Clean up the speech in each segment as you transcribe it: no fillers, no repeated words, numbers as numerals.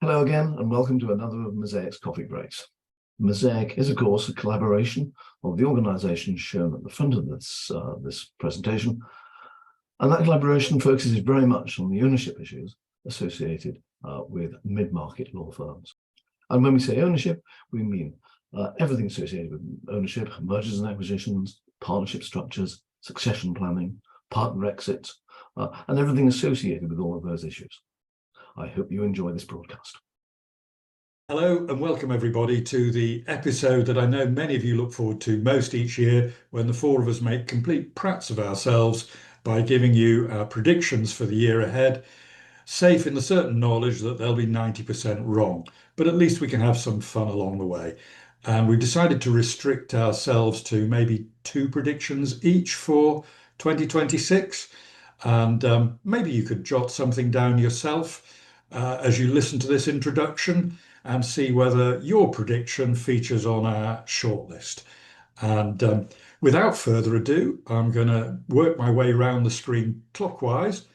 Hello again, and welcome to another of Mosaic's coffee breaks. Mosaic is, of course, a collaboration of the organisations shown at the front of this presentation, and that collaboration focuses very much on the ownership issues associated with mid-market law firms. And when we say ownership, we mean everything associated with ownership, mergers and acquisitions, partnership structures, succession planning, partner exits, and everything associated with all of those issues. I hope you enjoy this broadcast. Hello and welcome everybody to the episode that I know many of you look forward to most each year, when the four of us make complete prats of ourselves by giving you our predictions for the year ahead, safe in the certain knowledge that they'll be 90% wrong, but at least we can have some fun along the way. And we've decided to restrict ourselves to maybe 2 predictions each for 2026. And maybe you could jot something down yourself as you listen to this introduction and see whether your prediction features on our shortlist. And without further ado, I'm going to work my way around the screen clockwise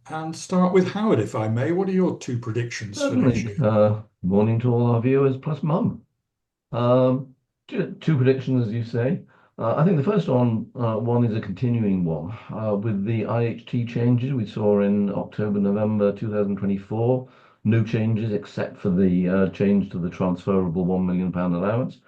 and start with Howard, if I may. What are your 2 predictions for next Certainly. year? Morning to all our viewers plus mum. 2 predictions, as you say. I think the first one is a continuing one. With the IHT changes we saw in October, November 2024, no changes except for the change to the transferable £1 million allowance.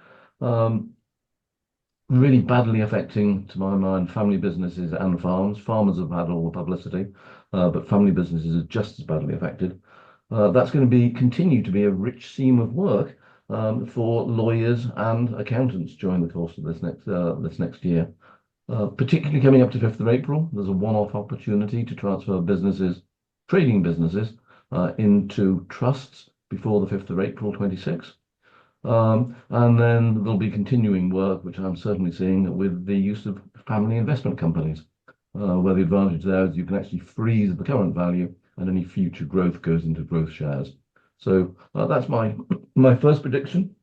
Really badly affecting, to my mind, family businesses and farms. Farmers have had all the publicity, but family businesses are just as badly affected. That's going to continue to be a rich seam of work for lawyers and accountants during the course of this next year. Particularly coming up to 5th of April, there's a one-off opportunity to transfer trading businesses, into trusts before the 5th of April 26. And then there'll be continuing work, which I'm certainly seeing, with the use of family investment companies, where the advantage there is you can actually freeze the current value and any future growth goes into growth shares. So that's my first prediction.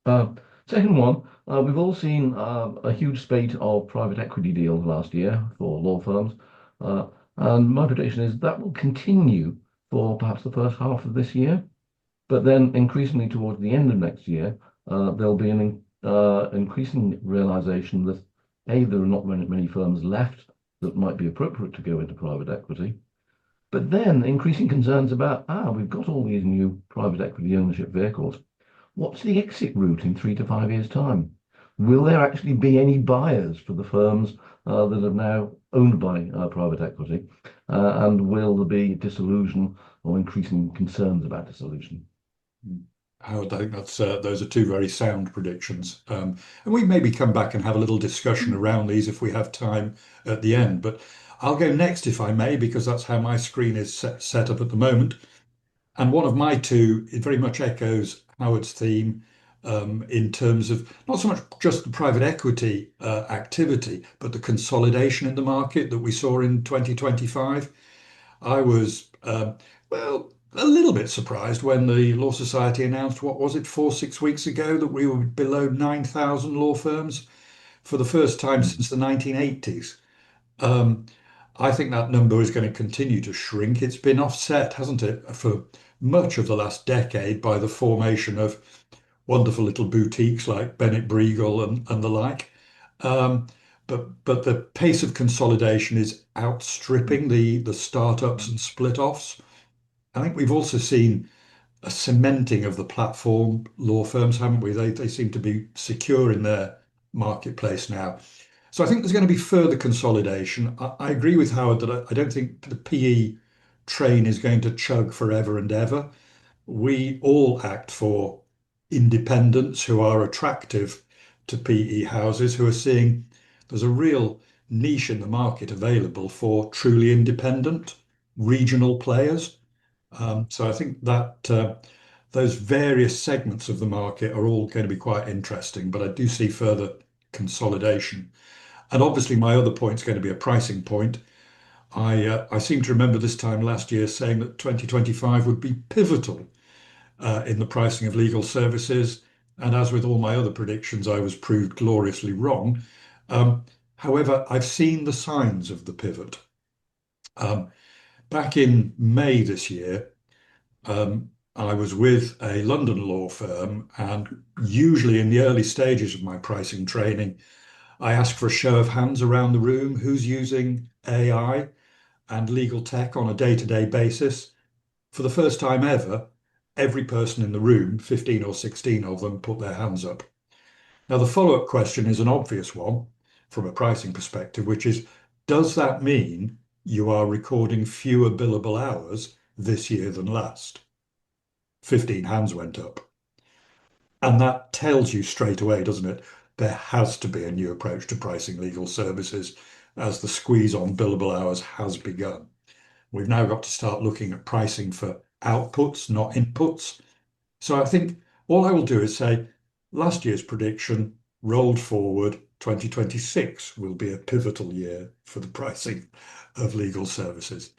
Second one, we've all seen a huge spate of private equity deals last year for law firms. And my prediction is that will continue for perhaps the first half of this year. But then increasingly towards the end of next year, there'll be an increasing realization that A, there are not many firms left that might be appropriate to go into private equity. But then increasing concerns about, we've got all these new private equity ownership vehicles. What's the exit route in 3 to 5 years' time? Will there actually be any buyers for the firms that are now owned by private equity? And will there be disillusion or increasing concerns about dissolution? Howard, I think those are 2 very sound predictions. And we maybe come back and have a little discussion around these if we have time at the end. But I'll go next, if I may, because that's how my screen is set up at the moment. And one of my 2, it very much echoes Howard's theme, in terms of not so much just the private equity activity, but the consolidation in the market that we saw in 2025. I was, well, a little bit surprised when the Law Society announced, what was it, 4-6 weeks ago, that we were below 9,000 law firms for the first time since the 1980s. I think that number is going to continue to shrink. It's been offset, hasn't it, for much of the last decade by the formation of wonderful little boutiques like Bennett Briegel and the like. But the pace of consolidation is outstripping the startups and split-offs. I think we've also seen a cementing of the platform law firms, haven't we? They seem to be secure in their marketplace now. So I think there's going to be further consolidation. I agree with Howard that I don't think the PE train is going to chug forever and ever. We all act for independents who are attractive to PE houses, who are seeing there's a real niche in the market available for truly independent regional players. So I think that those various segments of the market are all going to be quite interesting, but I do see further consolidation. And obviously, my other point is going to be a pricing point. I seem to remember this time last year saying that 2025 would be pivotal in the pricing of legal services. And as with all my other predictions, I was proved gloriously wrong. However, I've seen the signs of the pivot. Back in May this year, I was with a London law firm, and usually in the early stages of my pricing training, I ask for a show of hands around the room who's using AI and legal tech on a day-to-day basis. For the first time ever, every person in the room, 15 or 16 of them, put their hands up. Now, the follow-up question is an obvious one from a pricing perspective, which is, does that mean you are recording fewer billable hours this year than last? 15 hands went up. And that tells you straight away, doesn't it? There has to be a new approach to pricing legal services as the squeeze on billable hours has begun. We've now got to start looking at pricing for outputs, not inputs. So I think all I will do is say last year's prediction rolled forward. 2026 will be a pivotal year for the pricing of legal services.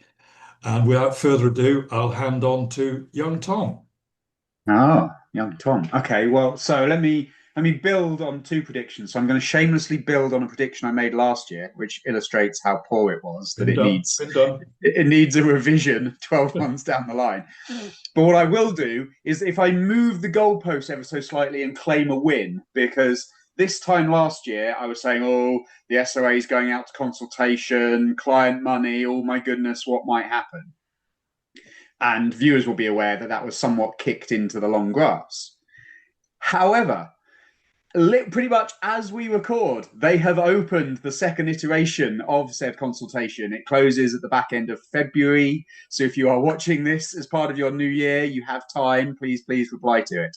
And without further ado, I'll hand on to young Tom. Ah, young Tom. Okay, well, so let me build on two predictions. So I'm going to shamelessly build on a prediction I made last year, which illustrates how poor it was, that Been it done, needs been done. it needs a revision 12 months down the line. But what I will do is if I move the goalpost ever so slightly and claim a win, because this time last year I was saying, oh, the SOA is going out to consultation, client money, oh my goodness, what might happen? And viewers will be aware that that was somewhat kicked into the long grass. However, pretty much as we record, they have opened the second iteration of said consultation. It closes at the back end of February. So if you are watching this as part of your new year, you have time, please reply to it.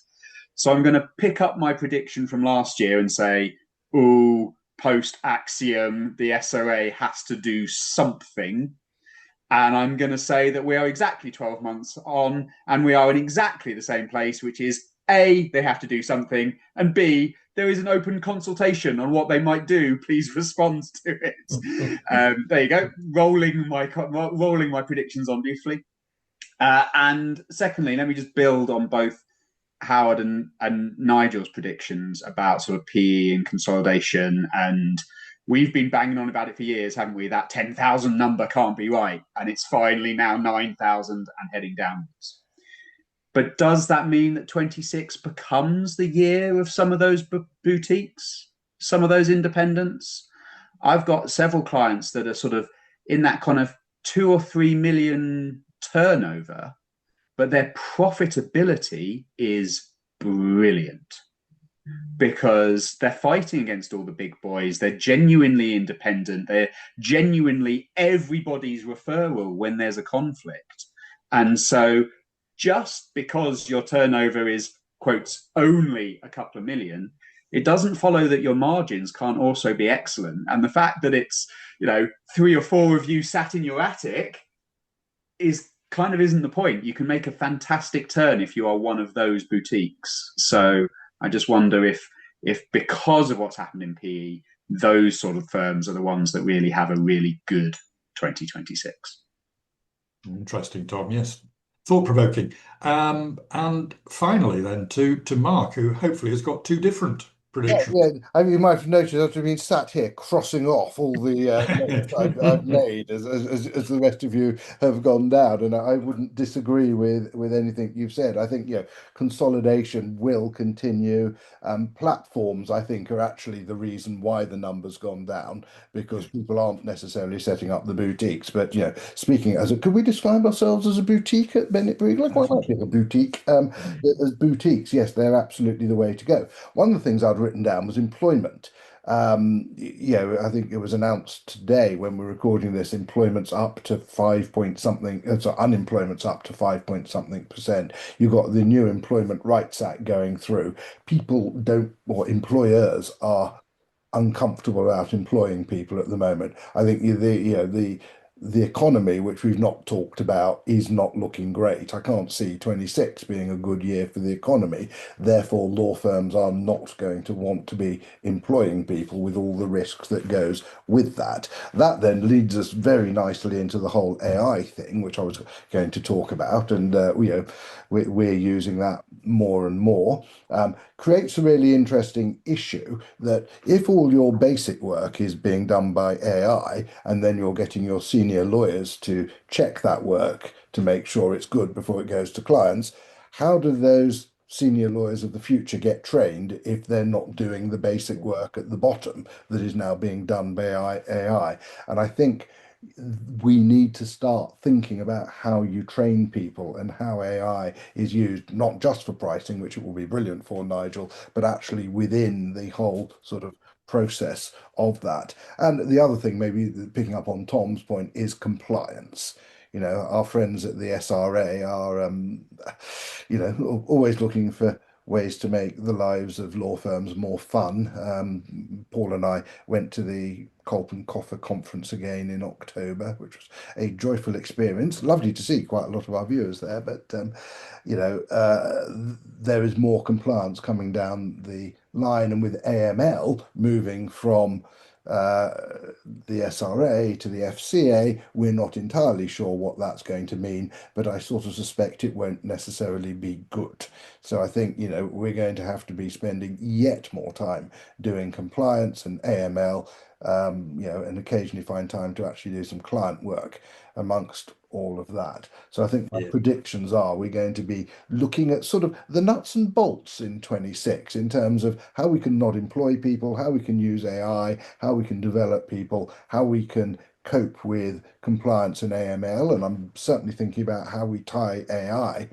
So I'm going to pick up my prediction from last year and say, oh, post Axiom, the SOA has to do something. And I'm going to say that we are exactly 12 months on and we are in exactly the same place, which is A, they have to do something, and B, there is an open consultation on what they might do. Please respond to it. There you go. Rolling my predictions on briefly. And secondly, let me just build on both Howard and Nigel's predictions about sort of PE and consolidation. And we've been banging on about it for years, haven't we? That 10,000 number can't be right. And it's finally now 9,000 and heading downwards. But does that mean that 26 becomes the year of some of those boutiques, some of those independents? I've got several clients that are sort of in that kind of 2 or 3 million turnover, but their profitability is brilliant because they're fighting against all the big boys. They're genuinely independent. They're genuinely everybody's referral when there's a conflict. And so just because your turnover is, quotes, only a couple of million, it doesn't follow that your margins can't also be excellent. And the fact that it's, 3 or 4 of you sat in your attic is kind of isn't the point. You can make a fantastic turn if you are one of those boutiques. So I just wonder if because of what's happened in PE, those sort of firms are the ones that really have a really good 2026. Interesting, Tom. Yes. Thought-provoking. And finally, then to Mark, who hopefully has got two different predictions. Yeah, you might have noticed I've been sat here crossing off all the notes I've made as the rest of you have gone down, and I wouldn't disagree with anything you've said. I think consolidation will continue. Platforms, I think, are actually the reason why the number's gone down because people aren't necessarily setting up the boutiques. But speaking could we describe ourselves as a boutique at Bennett Briegel? I quite like being a boutique. As boutiques, yes, they're absolutely the way to go. One of the things I'd written down was employment. I think it was announced today when we're recording this, employment's up to 5 point something, so unemployment's up to 5 point something percent. You've got the new Employment Rights Act going through. Employers are uncomfortable about employing people at the moment. I think the economy, which we've not talked about, is not looking great. I can't see 26 being a good year for the economy. Therefore, law firms are not going to want to be employing people with all the risks that goes with that. That then leads us very nicely into the whole AI thing, which I was going to talk about, and we're using that more and more. Creates a really interesting issue that if all your basic work is being done by AI and then you're getting your senior lawyers to check that work to make sure it's good before it goes to clients, how do those senior lawyers of the future get trained if they're not doing the basic work at the bottom that is now being done by AI? And I think we need to start thinking about how you train people and how AI is used, not just for pricing, which it will be brilliant for, Nigel, but actually within the whole sort of process of that. And the other thing, maybe picking up on Tom's point, is compliance. Our friends at the SRA are, always looking for ways to make the lives of law firms more fun. Paul and I went to the Culp and Coffer conference again in October, which was a joyful experience. Lovely to see quite a lot of our viewers there, but there is more compliance coming down the line, and with AML moving from the SRA to the FCA, we're not entirely sure what that's going to mean, but I sort of suspect it won't necessarily be good. So I think, we're going to have to be spending yet more time doing compliance and AML, and occasionally find time to actually do some client work amongst all of that. So I think my predictions are we're going to be looking at sort of the nuts and bolts in 26 in terms of how we can not employ people, how we can use AI, how we can develop people, how we can cope with compliance and AML. And I'm certainly thinking about how we tie AI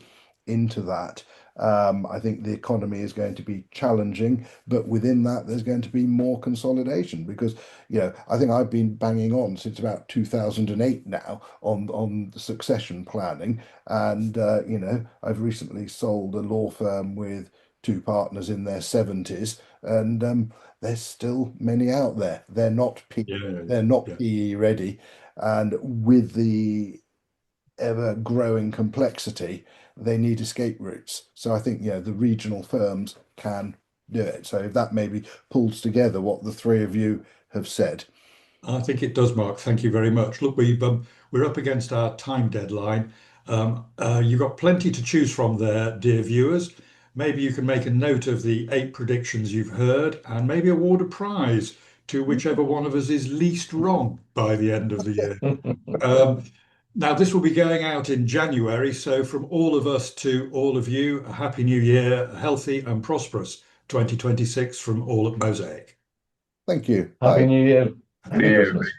into that. I think the economy is going to be challenging, but within that, there's going to be more consolidation because, I think I've been banging on since about 2008 now on the succession planning. And, I've recently sold a law firm with two partners in their 70s, and there's still many out there. They're not PE ready. And with the ever growing complexity, they need escape routes. So I think, the regional firms can do it. So if that maybe pulls together what the three of you have said. I think it does, Mark. Thank you very much. Look, we're up against our time deadline. You've got plenty to choose from there, dear viewers. Maybe you can make a note of the 8 predictions you've heard and maybe award a prize to whichever one of us is least wrong by the end of the year. Now, this will be going out in January, so from all of us to all of you, a happy new year, a healthy and prosperous 2026 from all at Mosaic. Thank you. Happy Bye. New Year. Happy Yeah. Christmas.